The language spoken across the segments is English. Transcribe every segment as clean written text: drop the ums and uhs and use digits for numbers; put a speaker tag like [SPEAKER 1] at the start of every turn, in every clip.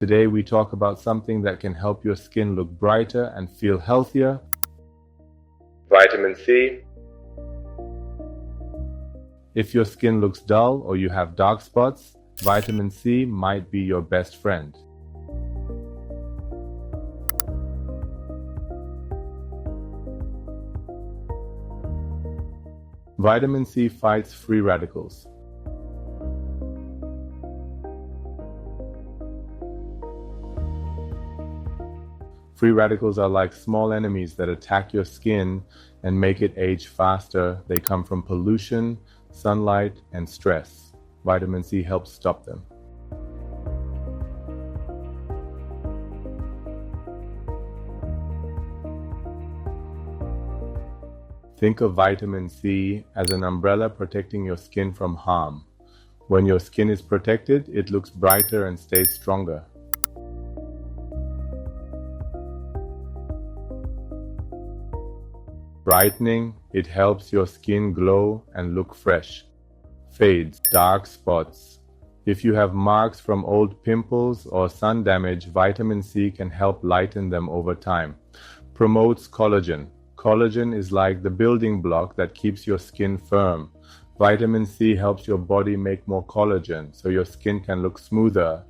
[SPEAKER 1] Today we talk about something that can help your skin look brighter and feel healthier. Vitamin C. If your skin looks dull or you have dark spots, vitamin C might be your best friend. Vitamin C fights free radicals. Free radicals are like small enemies that attack your skin and make it age faster. They come from pollution, sunlight, and stress. Vitamin C helps stop them. Think of vitamin C as an umbrella protecting your skin from harm. When your skin is protected, it looks brighter and stays stronger. Brightening, it helps your skin glow and look fresh. Fades, dark spots. If you have marks from old pimples or sun damage, vitamin C can help lighten them over time. Promotes collagen. Collagen is like the building block that keeps your skin firm. Vitamin C helps your body make more collagen so your skin can look smoother.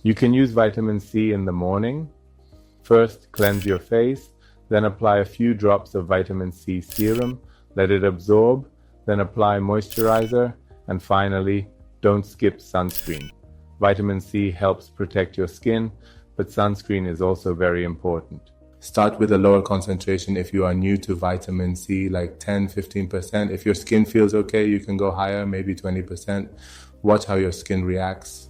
[SPEAKER 1] You can use vitamin C in the morning. First, cleanse your face, then apply a few drops of vitamin C serum, let it absorb, then apply moisturizer, and finally, don't skip sunscreen. Vitamin C helps protect your skin, but sunscreen is also very important. Start with a lower concentration if you are new to vitamin C, like 10-15%. If your skin feels okay, you can go higher, maybe 20%. Watch how your skin reacts.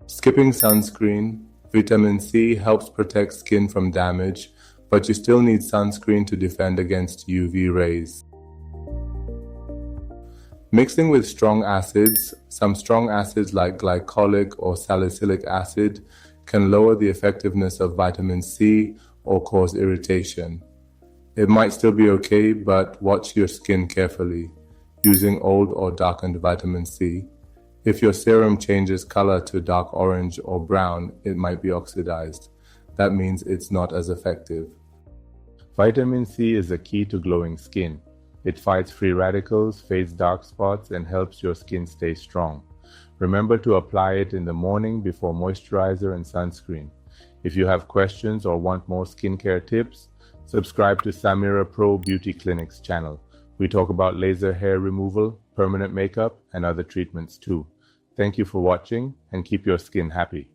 [SPEAKER 1] Skipping sunscreen, vitamin C helps protect skin from damage, but you still need sunscreen to defend against UV rays. Mixing with strong acids, some strong acids like glycolic or salicylic acid can lower the effectiveness of vitamin C or cause irritation. It might still be okay, but watch your skin carefully, using old or darkened vitamin C. If your serum changes color to dark orange or brown, it might be oxidized. That means it's not as effective. Vitamin C is a key to glowing skin. It fights free radicals, fades dark spots, and helps your skin stay strong. Remember to apply it in the morning before moisturizer and sunscreen. If you have questions or want more skincare tips, subscribe to Samira Pro Beauty Clinic's channel. We talk about laser hair removal, permanent makeup, and other treatments too. Thank you for watching and keep your skin happy.